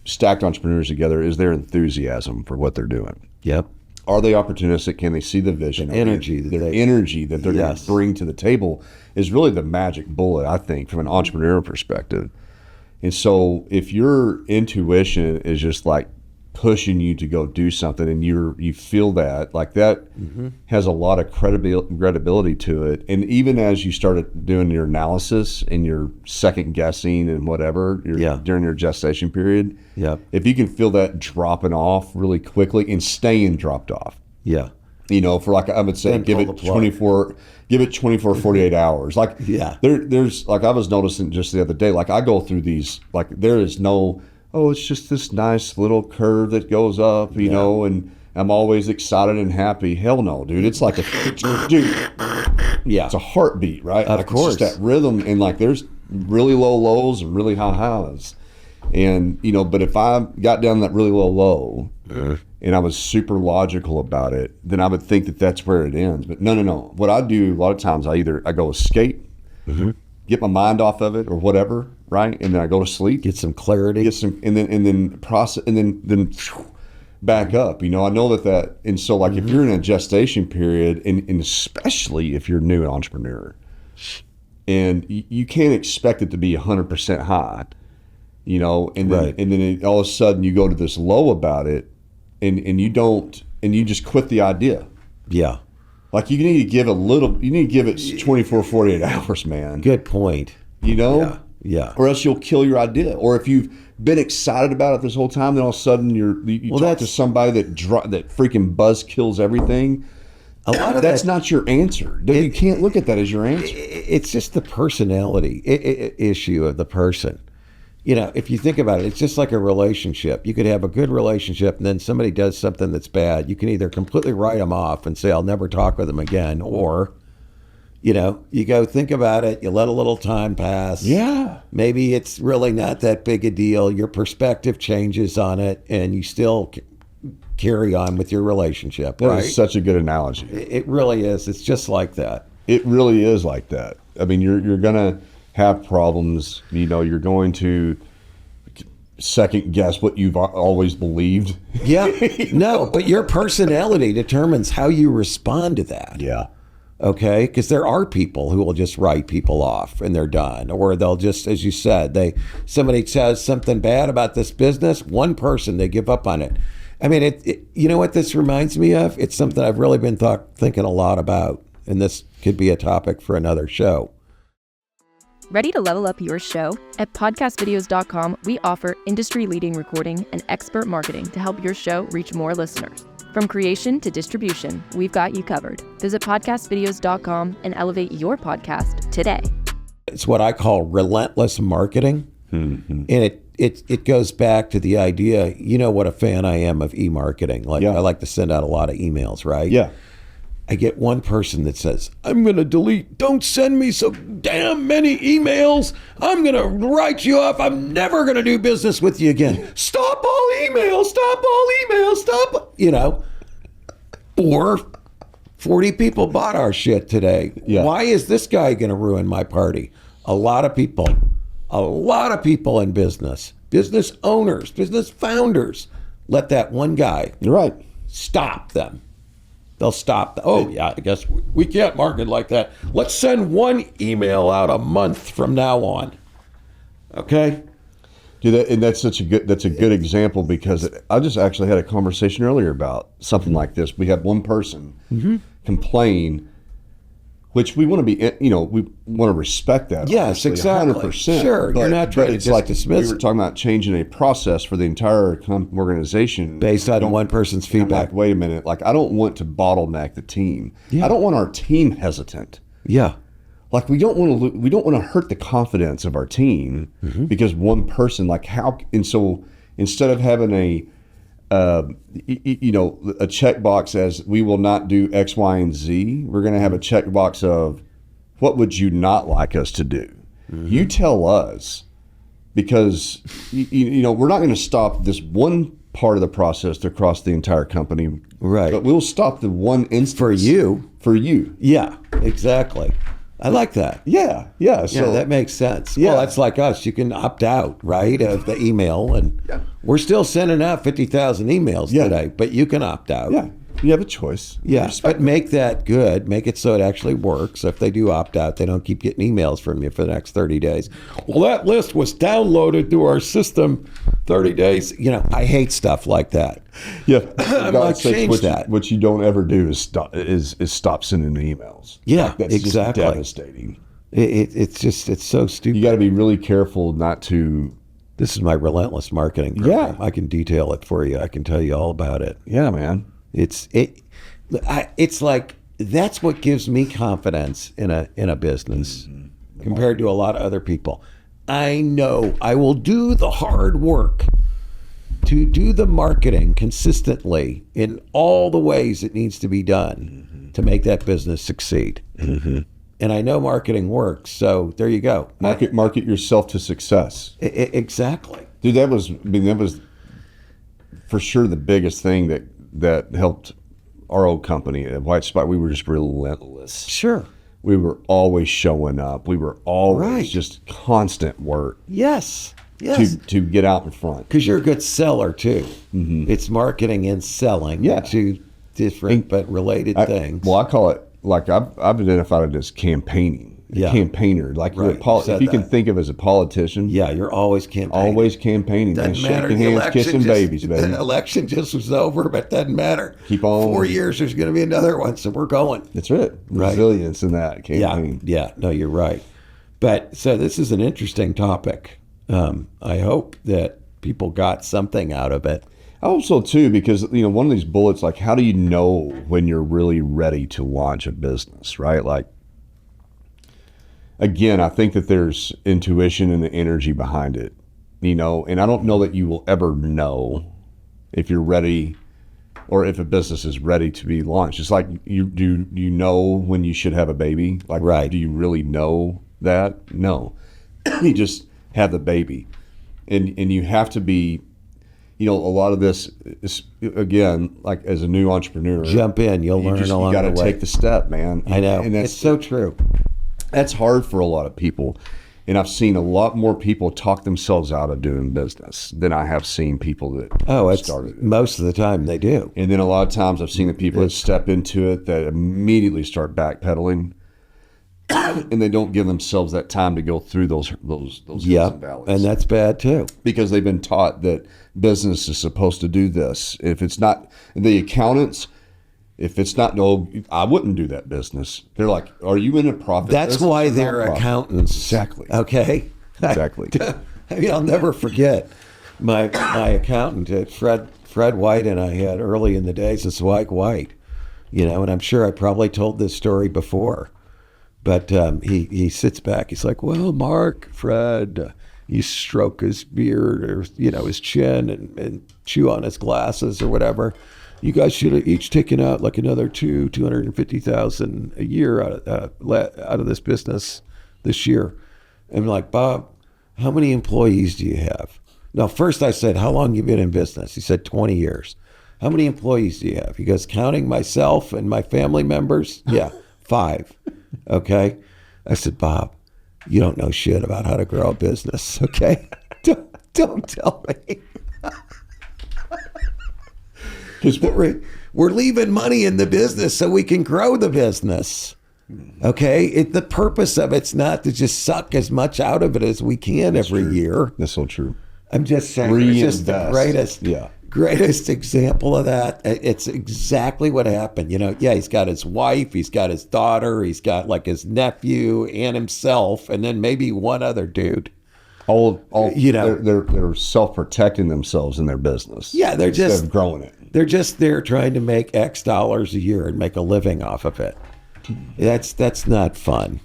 stacked entrepreneurs together is their enthusiasm for what they're doing. Yep. Are they opportunistic? Can they see the vision? The energy that their energy that they're going to bring to the table is really the magic bullet, I think, from an entrepreneurial perspective. And so if your intuition is just like pushing you to go do something and you feel that, like that has a lot of credibility to it. And even as you started doing your analysis and your second guessing and whatever during your gestation period, if you can feel that dropping off really quickly and staying dropped off. Yeah. For like, I would say, give it 24, 48 hours. Like, there's like, I was noticing just the other day, like I go through these, like there is no, it's just this nice little curve that goes up, you know, and I'm always excited and happy. Hell no, dude. It's like it's a heartbeat, right? Of course. It's just that rhythm, and like there's really low lows and really high highs. And, but if I got down that really low and I was super logical about it, then I would think that that's where it ends. But no. What I do a lot of times, I go escape, get my mind off of it or whatever, right? And then I go to sleep. Get some clarity. And then process, and then back up. I know that, and so like if you're in a gestation period, and especially if you're a new entrepreneur, and you can't expect it to be 100% high, and then all of a sudden you go to this low about it, and you just quit the idea. Yeah. Like you need to give it 24, 48 hours, man. Good point. Yeah. Or else you'll kill your idea. Or if you've been excited about it this whole time, then all of a sudden you talk to somebody that freaking buzz kills everything. A lot of that's not your answer. You can't look at that as your answer. It's just the personality issue of the person. If you think about it, it's just like a relationship. You could have a good relationship and then somebody does something that's bad. You can either completely write them off and say, I'll never talk with them again. Or, you go think about it. You let a little time pass. Yeah. Maybe it's really not that big a deal. Your perspective changes on it and you still carry on with your relationship. That is such a good analogy. It really is. It's just like that. It really is like that. I mean, you're going to have problems, you're going to second guess what you've always believed. Yeah. No, but your personality determines how you respond to that. Yeah. Okay? Because there are people who will just write people off and they're done. Or they'll just, as you said, somebody says something bad about this business, one person, they give up on it. I mean, you know what this reminds me of? It's something I've really been thinking a lot about, and this could be a topic for another show. Ready to level up your show? At podcastvideos.com, we offer industry-leading recording and expert marketing to help your show reach more listeners. From creation to distribution, we've got you covered. Visit podcastvideos.com and elevate your podcast today. It's what I call relentless marketing. Mm-hmm. And it goes back to the idea, what a fan I am of e-marketing. I like to send out a lot of emails, right? Yeah. I get one person that says, I'm going to delete, don't send me so damn many emails. I'm going to write you off. I'm never going to do business with you again. Stop all emails, stop. Or 40 people bought our shit today. Yeah. Why is this guy going to ruin my party? A lot of people in business owners, business founders, let that one guy stop them. They'll stop. I guess we can't market like that. Let's send one email out a month from now on. Okay? Dude, and that's a good example, because I just actually had a conversation earlier about something like this. We had one person complain which we want to be, we want to respect that. Yes, obviously, exactly. 100%. Sure, you're not trying to it's just dismiss we were it. talking about changing a process for the entire organization Based on one person's I'm feedback. like, wait a minute, like I don't want to bottleneck the team. Yeah. I don't want our team hesitant. Yeah. Like we don't want to hurt the confidence of our team because one person, like and so instead of having a checkbox as we will not do X, Y, and Z, we're going to have a checkbox of what would you not like us to do? You tell us, because we're not going to stop this one part of the process across the entire company, Right. But we'll stop the one instance For you. For you, Yeah, exactly. I like that. yeah. Yeah, So that makes sense. Yeah. Well, that's like us. You can opt out, right, of the email. And we're still sending out 50,000 emails today, but you can opt out. yeah, you have a choice. Yeah, but make that good. Make it so it actually works. If they do opt out, they don't keep getting emails from you for the next 30 days. Well, that list was downloaded to our system 30 days. I hate stuff like that. Yeah, I'm like, change that. What you don't ever do is stop sending the emails. Yeah, Like, that's exactly. just devastating. It's so stupid. You got to be really careful not to. This is my relentless marketing program. I can detail it for you. I can tell you all about it. Yeah, man. It's like that's what gives me confidence in a business compared to a lot of other people. I know I will do the hard work to do the marketing consistently in all the ways it needs to be done to make that business succeed. And I know marketing works, so there you go. Market yourself to success. Exactly. Dude, that was for sure the biggest thing that helped our old company at White Spot. We were just relentless. Sure. We were always showing up. We were always Right. just constant work Yes. to get out in front. Because you're a good seller too. It's marketing and selling. Yeah. Two different but related things. Well, I call it, like I've identified it as campaigning. Yeah. Campaigner. Like Right. if you can think of it as a politician, Yeah, you're always campaigning. always campaigning. And Doesn't matter. shaking The hands, election kissing just- babies, baby. The election just was over, but it doesn't matter. Keep on. 4 years, there's going to be another one, so we're going. That's it. Right. Resilience in that campaign. Yeah. No, you're right. But so this is an interesting topic. I hope that people got something out of it. Also, too, because one of these bullets, like, how do you know when you're really ready to launch a business, right? Like, again, I think that there's intuition and the energy behind it, and I don't know that you will ever know if you're ready or if a business is ready to be launched. It's like, you know when you should have a baby? Like, Right. do you really know that? No. You just have the baby. And you have to be, a lot of this is, again, like as a new entrepreneur. Jump in. You'll learn along You got the to way. take the step, man. I know. And It's so true. that's hard for a lot of people. And I've seen a lot more people talk themselves out of doing business than I have seen people that It's started it. most of the time they do. And then a lot of times I've seen the people that step into it that immediately start backpedaling, and they don't give themselves that time to go through those hills Yeah, and valleys. and that's bad too. Because they've been taught that business is supposed to do this. If it's not, the accountants, if it's not, no, I wouldn't do that business. They're like, are you in a profit? That's business why or they're nonprofit? accountants. Exactly. Okay. Exactly. I mean, I'll never forget my accountant at Fred White and I had early in the days of Swike White, and I'm sure I probably told this story before, but he sits back. He's like, well, Mark, Fred, you stroke his beard or, his chin and chew on his glasses or whatever. You guys should have each taken out like another $250,000 a year out of this business this year. And I'm like, Bob, how many employees do you have? No, first I said, how long you been in business? He said, 20 years. How many employees do you have? He goes, counting myself and my family members? Yeah, 5. Okay. I said, Bob, you don't know shit about how to grow a business. Okay. Don't tell me. Because we're leaving money in the business so we can grow the business. Okay, the purpose of it's not to just suck as much out of it as we can every year. That's so true. I'm just saying, it's just the Reinvest. greatest. Yeah. greatest example of that. It's exactly what happened. Yeah, he's got his wife, he's got his daughter, he's got like his nephew and himself, and then maybe one other dude. All they're self-protecting themselves in their business. Yeah, they're instead just of growing it. They're just there trying to make X dollars a year and make a living off of it. That's not fun.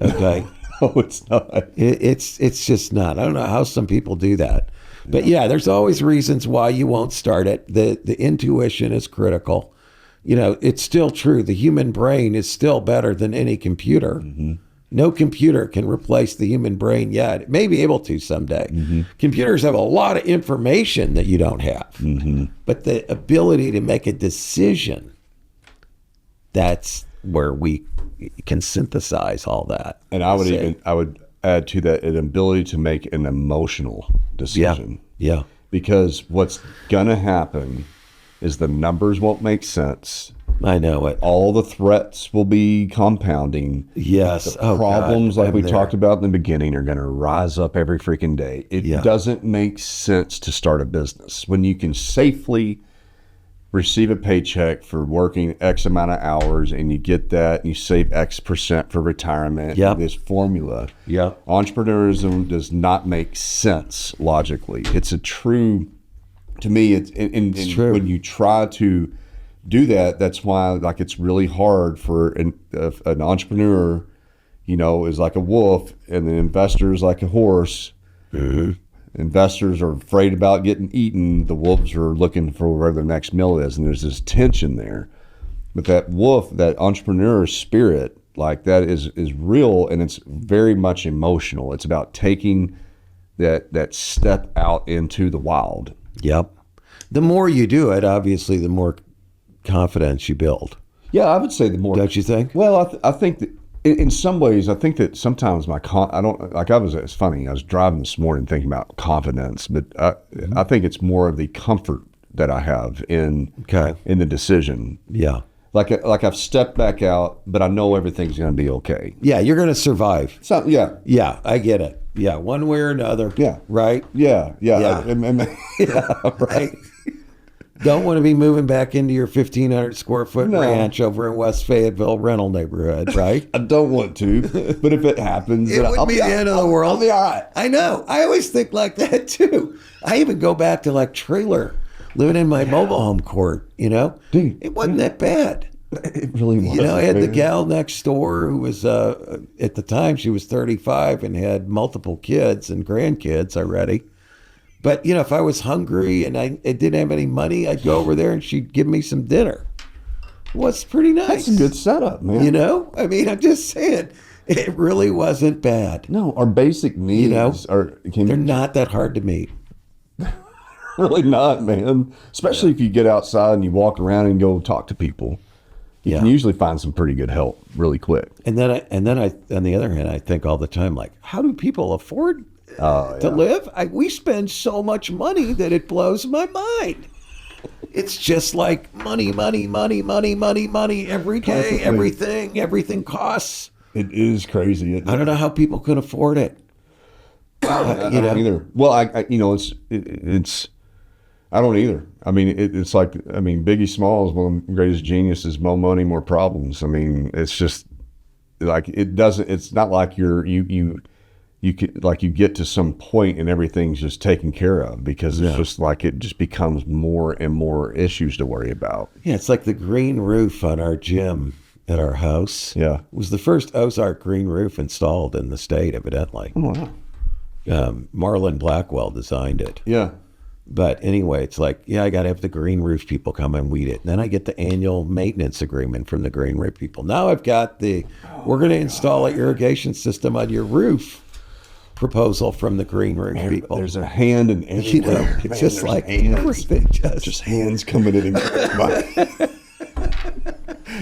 Okay. No, it's not. It's just not. I don't know how some people do that. But yeah, there's always reasons why you won't start it. The intuition is critical. It's still true. The human brain is still better than any computer. Mm-hmm. No computer can replace the human brain yet. It may be able to someday. Mm-hmm. Computers have a lot of information that you don't have. Mm-hmm. But the ability to make a decision, that's where we can synthesize all that. And I would add to that an ability to make an emotional decision. Yeah. Because what's going to happen is the numbers won't make sense. I know it. All the threats will be compounding. Yes. The problems, like we talked about in the beginning, are going to rise up every freaking day. It doesn't make sense to start a business when you can safely receive a paycheck for working X amount of hours, and you get that, and you save X percent for retirement. Yep. This formula. Yeah. Entrepreneurism does not make sense logically. It's a true, to me, it's true. When you try to do that, that's why like it's really hard for an entrepreneur, is like a wolf, and the investor is like a horse. Mm-hmm. Investors are afraid about getting eaten. The wolves are looking for where their next meal is, and there's this tension there. But that wolf, that entrepreneur spirit, like that is real, and it's very much emotional. It's about taking that step out into the wild. Yep. The more you do it, obviously, the more confidence you build. Yeah, I would say the more. Don't you think? Well, I think that in some ways, I think that sometimes it's funny. I was driving this morning thinking about confidence, but I think it's more of the comfort that I have in the decision. Yeah. Like I've stepped back out, but I know everything's going to be okay. Yeah, you're going to survive. Yeah. Yeah, I get it. Yeah, one way or another. Yeah. Right? Yeah. Yeah. Right. Don't want to be moving back into your 1,500 square foot ranch over in West Fayetteville rental neighborhood, right? I don't want to, but if it happens, it wouldn't be the end of the world. I'll be all right. I know. I always think like that too. I even go back to like trailer, living in my mobile home court, Dude, it wasn't that bad. It really was. I had the gal next door who was, at the time she was 35 and had multiple kids and grandkids already. But, if I was hungry and I didn't have any money, I'd go over there and she'd give me some dinner. Well, it's pretty nice. That's a good setup, man. I'm just saying, it really wasn't bad. No, our basic needs they're not that hard to meet. Really not, man. Especially if you get outside and you walk around and go talk to people. You can usually find some pretty good help really quick. And then I, on the other hand, I think all the time, like, how do people afford to live? We spend so much money that it blows my mind. It's just like money every day. Everything costs. It is crazy. I don't know how people can afford it. I don't either. Well, it's I don't either. I mean, it's like, Biggie Smalls, one of the greatest geniuses, more money, more problems. I mean, it's just like, it's not like you get to some point and everything's just taken care of, because it's just like, it just becomes more and more issues to worry about. Yeah. It's like the green roof on our gym at our house. Yeah. It was the first Ozark green roof installed in the state, evidently. Oh, wow. Marlon Blackwell designed it. Yeah. But anyway, it's like, I got to have the green roof people come and weed it. And then I get the annual maintenance agreement from the green roof people. Now I've got we're going to install an irrigation system on your roof proposal from the green roof people. There's a hand in everywhere. It's just like everything. Just hands coming in and by.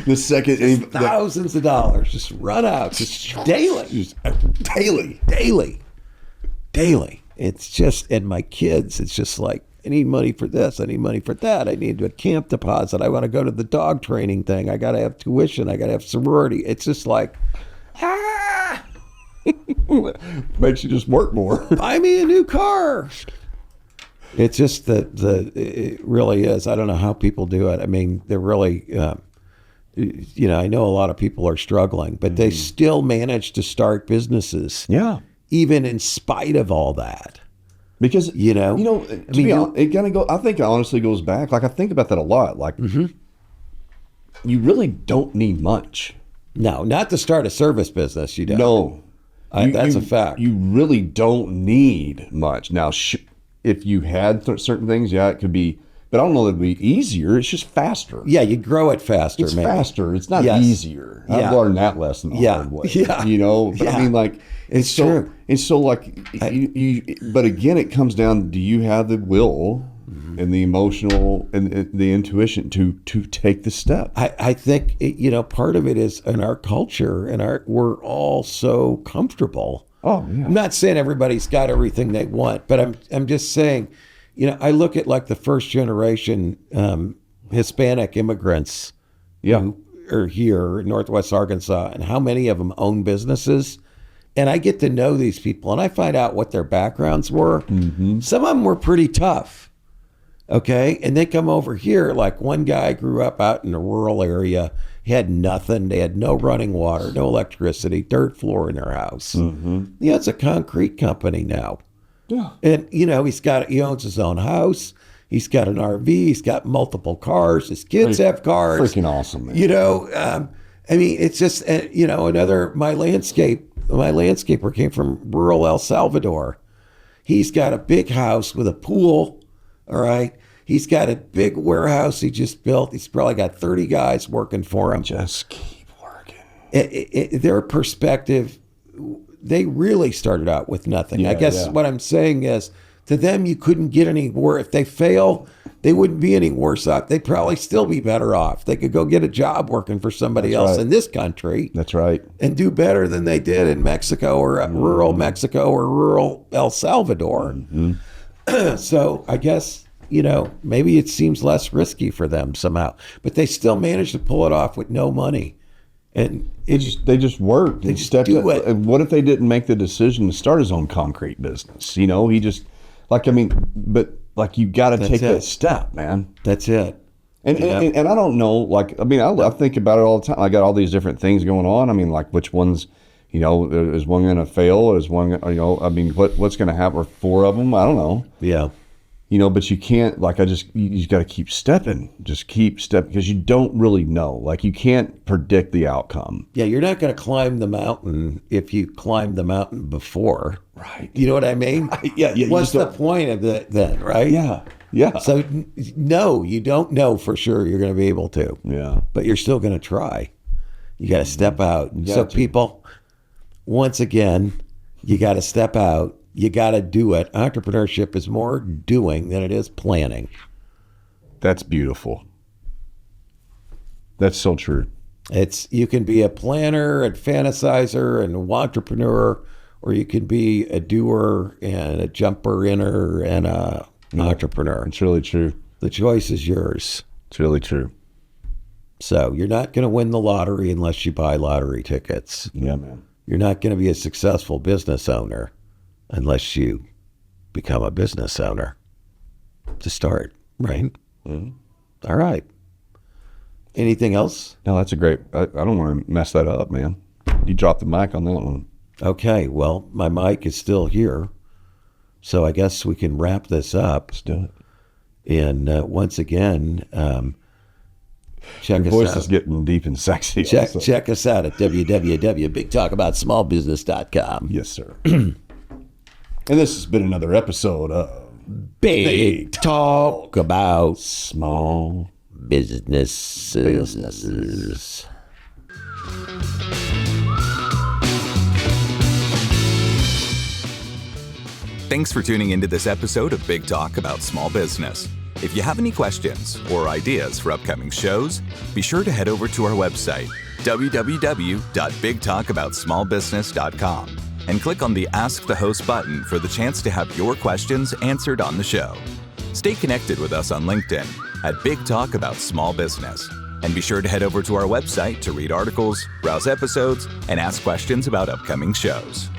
The second, thousands of dollars just run out, just daily. It's just, and my kids, it's just like, I need money for this. I need money for that. I need a camp deposit. I want to go to the dog training thing. I got to have tuition. I got to have sorority. It's just like, makes you just work more. Buy me a new car. It's just that it really is. I don't know how people do it. I mean, they're really, I know a lot of people are struggling, but they still manage to start businesses. Yeah. Even in spite of all that. Because, to be honest, it kind of go. I think it honestly goes back. Like, I think about that a lot. Like, you really don't need much. No, not to start a service business. You don't. No. That's a fact. You really don't need much. Now, if you had certain things, yeah, it could be. But I don't know that it'd be easier. It's just faster. Yeah, you grow it faster. It's maybe. faster. It's not easier. Yeah. I've learned that lesson the hard way. Yeah. But I mean, like, it's true. And so, like, but again, it comes down, do you have the will and the emotional and the intuition to take the step? I think, part of it is in our culture and we're all so comfortable. Oh, yeah. I'm not saying everybody's got everything they want, but I'm just saying, I look at like the first generation Hispanic immigrants who are here in Northwest Arkansas and how many of them own businesses. And I get to know these people and I find out what their backgrounds were. Mm-hmm. Some of them were pretty tough. Okay. And they come over here. Like one guy grew up out in a rural area. He had nothing. They had no running water, no electricity, dirt floor in their house. Mm-hmm. He has a concrete company now. Yeah. And, he owns his own house. He's got an RV. He's got multiple cars. His kids have cars. Freaking awesome, man. It's just, my landscaper came from rural El Salvador. He's got a big house with a pool. All right. He's got a big warehouse he just built. He's probably got 30 guys working for him. Just keep working. Their perspective, they really started out with nothing. Yeah, I guess what I'm saying is, to them, you couldn't get any worse. If they fail, they wouldn't be any worse off. They'd probably still be better off. They could go get a job working for somebody else in this country. That's right. And do better than they did in Mexico or rural Mexico or rural El Salvador. Mm-hmm. So I guess, maybe it seems less risky for them somehow. But they still managed to pull it off with no money. And they just worked. They just do it. And what if they didn't make the decision to start his own concrete business? He just, you got to take that step, man. That's it. And I don't know, I think about it all the time. I got all these different things going on. I mean, like which ones, is one going to fail? Is one, what's going to happen? Or four of them? I don't know. Yeah. But you can't, you got to keep stepping. Just keep stepping because you don't really know. Like, you can't predict the outcome. Yeah, you're not going to climb the mountain if you climbed the mountain before. Right. You know what I mean? Yeah. What's the point of that then, right? Yeah. Yeah. So, no, you don't know for sure you're going to be able to. Yeah. But you're still going to try. You got to step out. So, people, once again, you got to step out. You got to do it. Entrepreneurship is more doing than it is planning. That's beautiful. That's so true. You can be a planner and fantasizer and an entrepreneur, or you can be a doer and a jumper inner and an entrepreneur. It's really true. The choice is yours. It's really true. So you're not going to win the lottery unless you buy lottery tickets. Yeah, man. You're not going to be a successful business owner unless you become a business owner to start, right? Mm-hmm. All right. Anything else? No, that's a great, I don't want to mess that up, man. You dropped the mic on that one. Okay, well, my mic is still here, so I guess we can wrap this up. Let's do it. And once again, check Your us voice out. is getting deep and sexy. Check us out at www.bigtalkaboutsmallbusiness.com. Yes, sir. And this has been another episode of Big Talk About Small Businesses. Thanks for tuning into this episode of Big Talk About Small Business. If you have any questions or ideas for upcoming shows, be sure to head over to our website, www.bigtalkaboutsmallbusiness.com, and click on the Ask the Host button for the chance to have your questions answered on the show. Stay connected with us on LinkedIn at Big Talk About Small Business. And be sure to head over to our website to read articles, browse episodes, and ask questions about upcoming shows.